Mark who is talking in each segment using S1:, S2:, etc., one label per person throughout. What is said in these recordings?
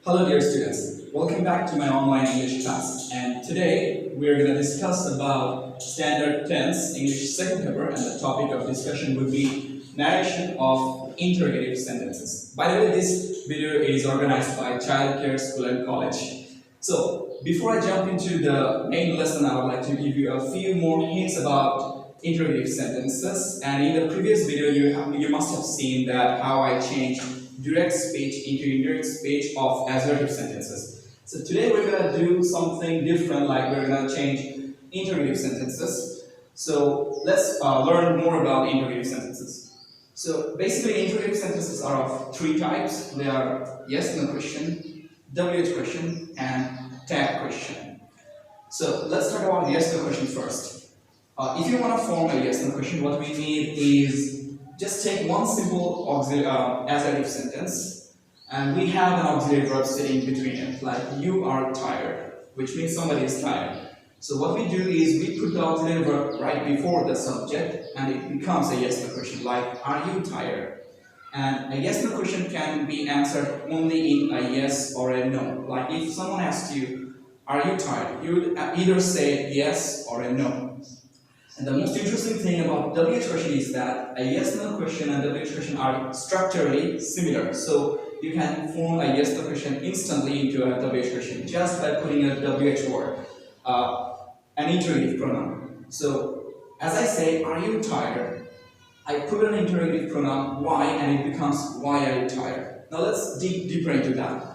S1: Hello dear students, welcome back to my online English class, and today we are going to discuss about standard tense English second paper, and the topic of discussion would be narration of interrogative sentences. By the way, this video is organized by Childcare School and College. So before I jump into the main lesson, I would like to give you a few more hints about interrogative sentences. And in the previous video you must have seen that how I changed direct speech into indirect speech of assertive sentences. So today we're going to do something different, like we're going to change interrogative sentences. So let's learn more about interrogative sentences. So basically interrogative sentences are of three types. They are yes, no question, WH question, and tag question. So let's talk about yes, no question first. If you want to form a yes, no question, what we need is just take one simple assertive sentence, and we have an auxiliary verb sitting between it, like you are tired, which means somebody is tired. So what we do is we put the auxiliary verb right before the subject, and it becomes a yes no question, like are you tired? And a yes no question can be answered only in a yes or a no. Like if someone asks you, are you tired? You would either say yes or a no. And the most interesting thing about WH question is that a yes no question and WH question are structurally similar. So you can form a yes no question instantly into a WH question just by putting a WH word, an interrogative pronoun. So as I say, are you tired? I put an interrogative pronoun why, and it becomes why are you tired? Now let's dig deeper into that.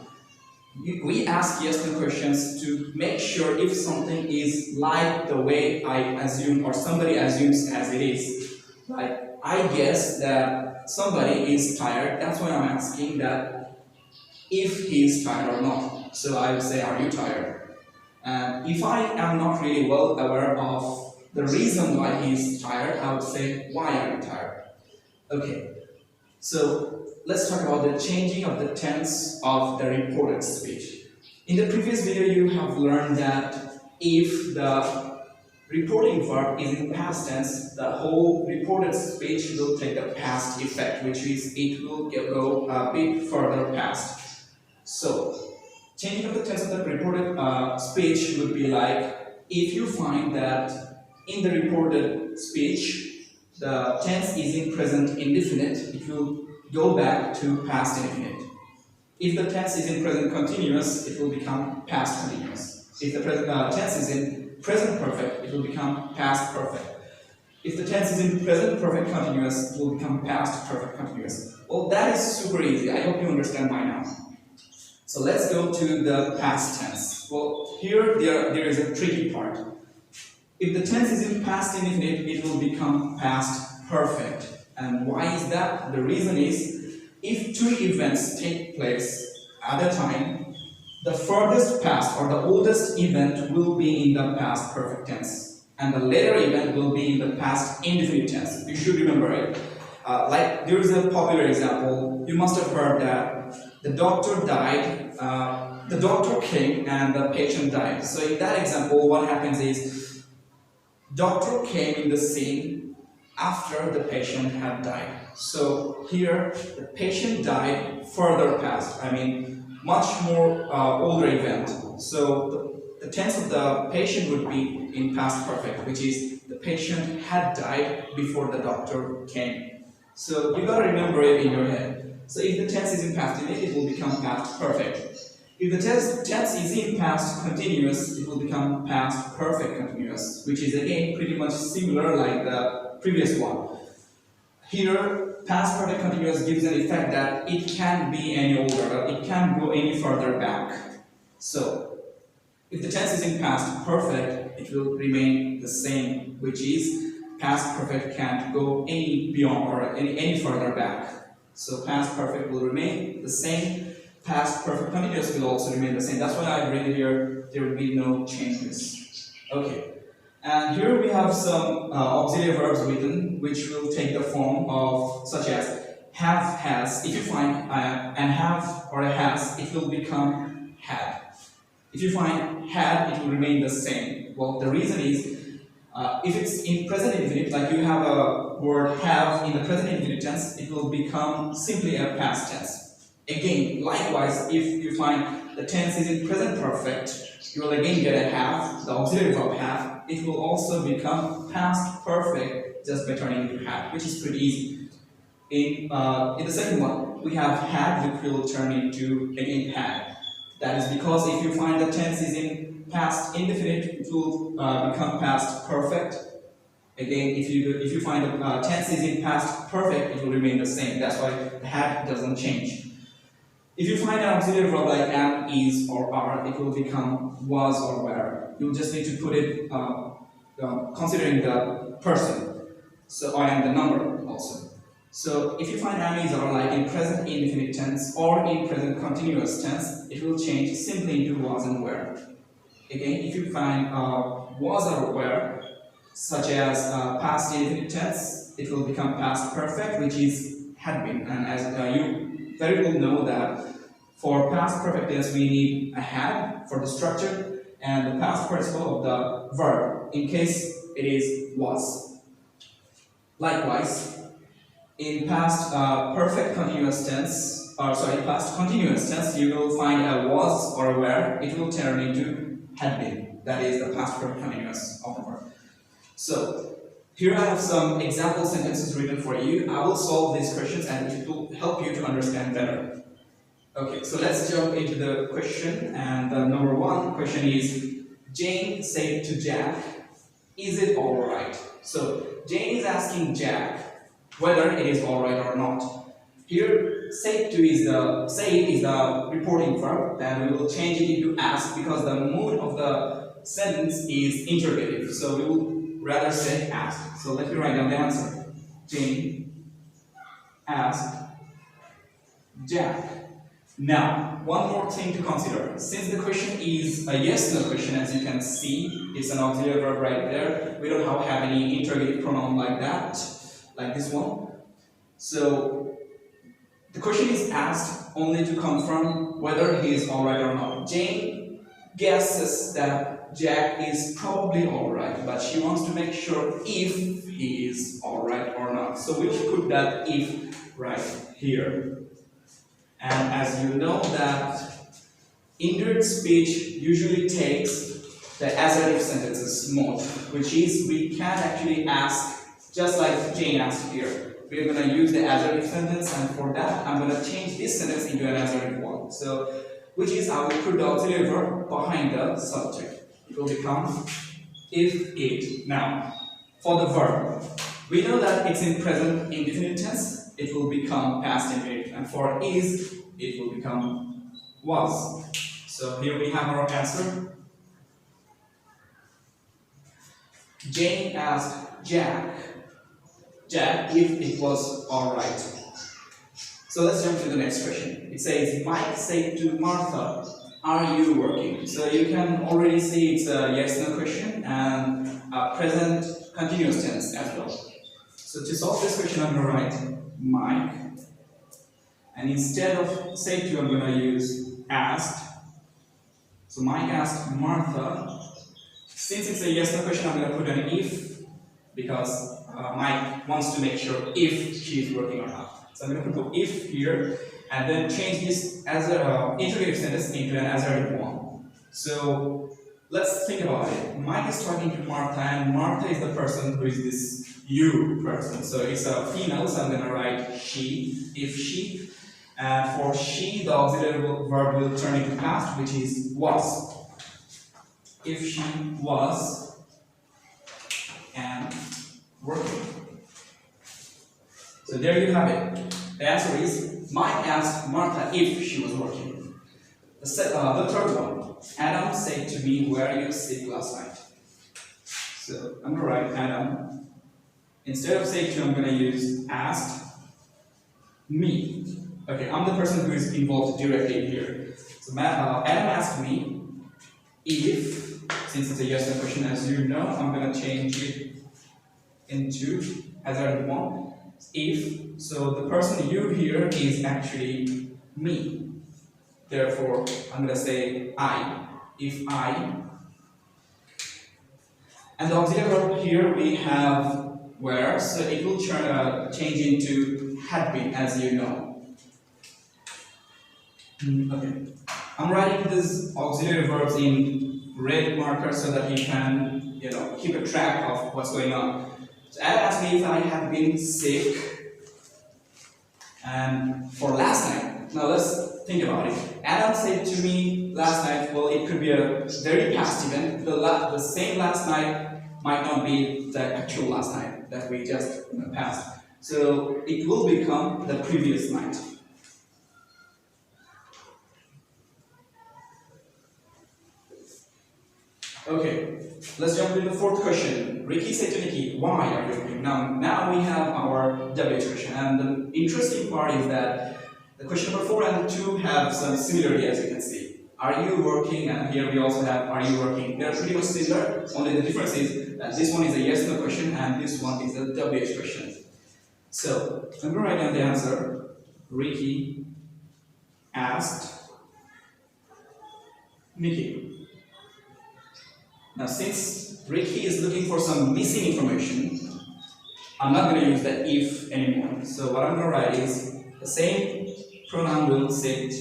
S1: We ask yes no questions to make sure if something is like the way I assume or somebody assumes as it is. Like I guess that somebody is tired, that's why I'm asking that if he is tired or not. So I would say, are you tired? And if I am not really well aware of the reason why he is tired, I would say, why are you tired? Okay, so let's talk about the changing of the tense of the reported speech. In the previous video, you have learned that if the reporting verb is in past tense, the whole reported speech will take the past effect, which is it will go a bit further past. So, changing of the tense of the reported speech would be like, if you find that in the reported speech, the tense is in present indefinite, it will go back to past indefinite. If the tense is in present continuous, it will become past continuous. If the tense is in present perfect, it will become past perfect. If the tense is in present perfect continuous, it will become past perfect continuous. Well, that is super easy. I hope you understand by now. So let's go to the past tense. Well, here there is a tricky part. If the tense is in past indefinite, it will become past perfect. And why is that? The reason is, if two events take place at a time, the furthest past or the oldest event will be in the past perfect tense, and the later event will be in the past indefinite tense. You should remember it. Like there is a popular example. You must have heard that the doctor died, the doctor came and the patient died. So in that example, what happens is, doctor came in the scene after the patient had died. So here, the patient died further past. I mean, much more older event. So the tense of the patient would be in past perfect, which is the patient had died before the doctor came. So you gotta remember it in your head. So if the tense is in past indefinite, it will become past perfect. If the tense is in past continuous, it will become past perfect continuous, which is again pretty much similar like the previous one. Here, past perfect continuous gives an effect that it can't be any older, it can't go any further back. So, if the tense is in past perfect, it will remain the same, which is past perfect can't go any beyond or any further back. So, past perfect will remain the same. Past perfect continuous will also remain the same. That's why I written here, there will be no changes. Okay. And here we have some auxiliary verbs written, which will take the form of such as have, has. If you find an have or a has, it will become had. If you find had, it will remain the same. Well, the reason is, if it's in present indefinite, like you have a word have in the present indefinite tense, it will become simply a past tense. Again, likewise, if you find the tense is in present perfect, you will again get a have, the auxiliary verb have. It will also become past perfect just by turning into had, which is pretty easy. In the second one, we have had, which will turn into again had. That is because if you find the tense is in past indefinite, it will become past perfect. Again, if you find the tense is in past perfect, it will remain the same. That's why the had doesn't change. If you find an auxiliary verb like am, is, or are, it will become was or were. You'll just need to put it considering the person, so and the number also. So if you find am, is, or like in present indefinite tense or in present continuous tense, it will change simply into was and were. Again, if you find was or were, such as past indefinite tense, it will become past perfect, which is had been. And as you very well know that for past perfect tense we need a had for the structure and the past participle of the verb in case it is was. Likewise, in past perfect continuous tense, past continuous tense, you will find a was or a were. It will turn into had been. That is the past perfect continuous of the verb. So here I have some example sentences written for you. I will solve these questions and it will help you to understand better. Okay, so let's jump into the question. And the number one question is, Jane said to Jack, is it alright? So Jane is asking Jack whether it is alright or not. Here, said to is the reporting verb, and we will change it into ask because the mood of the sentence is interrogative. So we will rather say ask. So let me write down the answer. Jane asked Jack. Now, one more thing to consider. Since the question is a yes-no question, as you can see, it's an auxiliary verb right there. We don't have any interrogative pronoun like that, like this one. So, the question is asked only to confirm whether he is alright or not. Jane guesses that Jack is probably alright, but she wants to make sure if he is alright or not. So, we will put that if right here. And as you know that indirect speech usually takes the assertive sentences mode, which is we can actually ask just like Jane asked here. We're going to use the assertive sentence, and for that I'm going to change this sentence into an assertive one. So, which is I will put the auxiliary verb behind the subject. It will become if it. Now, for the verb, we know that it's in present indefinite tense. It will become past indefinite, and for is, it will become was. So here we have our answer. Jane asked Jack if it was alright. So let's jump to the next question. It says, Mike said to Martha, are you working? So you can already see it's a yes-no question and a present continuous tense as well. So to solve this question, I'm going to write Mike, and instead of said to, I'm going to use asked. So Mike asked Martha. Since it's a yes/no question, I'm going to put an if because Mike wants to make sure if she's working or not. So I'm going to put if here, and then change this as an interrogative sentence into an assertive one. So let's think about it. Mike is talking to Martha, and Martha is the person who is this you person. So it's a female, so I'm going to write she, if she. And for she, the auxiliary verb will turn into past, which is was. If she was and working. So there you have it. The answer is Mike asked Martha if she was working. The third one. Adam said to me, where you sick last night? So I'm going to write Adam. Instead of say to, I'm going to use asked me. Okay, I'm the person who is involved directly here. So Adam asked me if, since it's a yes/no question, as you know, I'm going to change it into assertive one. If, so the person you here is actually me. Therefore, I'm going to say I. If I. And the auxiliary verb here we have where, so it will change into had been, as you know. Okay. I'm writing these auxiliary verbs in red marker so that you can, keep a track of what's going on. So Adam asked me if I have been sick and for last night. Now let's think about it. Adam said to me last night, well, it could be a very past event. The same last night might not be the actual last night that we just passed. So it will become the previous night. Okay, let's jump into the fourth question. Ricky said to Nikki, why are you working? Now we have our W expression, and the interesting part is that the question number 4 and 2 have some similarity, as you can see. Are you working? And here we also have, are you working? They're pretty much similar, only the difference is that this one is a yes no question and this one is a W expression. So, I'm going to write down the answer. Ricky asked Nikki. Now, since Ricky is looking for some missing information, I'm not going to use the if anymore. So what I'm going to write is the same pronoun will sit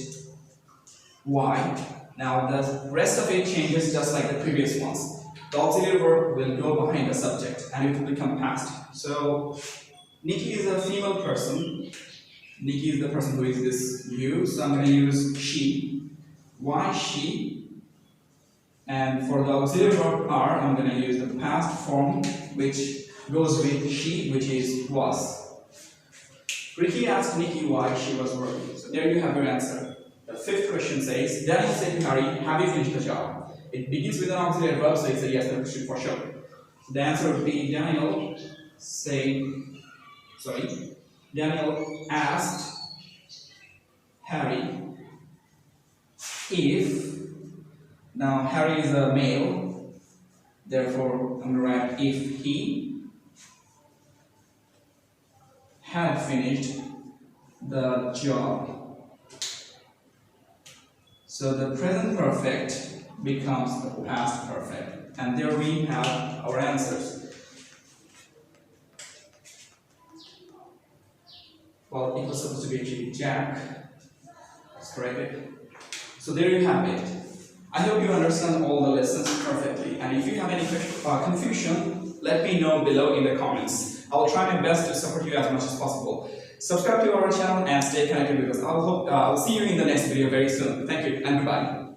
S1: why. Now the rest of it changes just like the previous ones. The auxiliary verb will go behind the subject and it will become past. So Nikki is a female person. Nikki is the person who is this you. So I'm going to use she. Why she? And for the auxiliary verb are, I'm going to use the past form which goes with she, which is was. Ricky asked Nikki why she was working. So there you have your answer. The fifth question says, Daniel said to Harry, have you finished the job? It begins with an auxiliary verb, so it's a yes no question for sure. The answer would be Daniel asked Harry if. Now, Harry is a male, therefore I'm going to write if he had finished the job. So the present perfect becomes the past perfect. And there we have our answers. Well, it was supposed to be actually Jack. Let's correct it. So there you have it. I hope you understand all the lessons perfectly, and if you have any confusion, let me know below in the comments. I will try my best to support you as much as possible. Subscribe to our channel and stay connected with us. I'll see you in the next video very soon. Thank you and goodbye.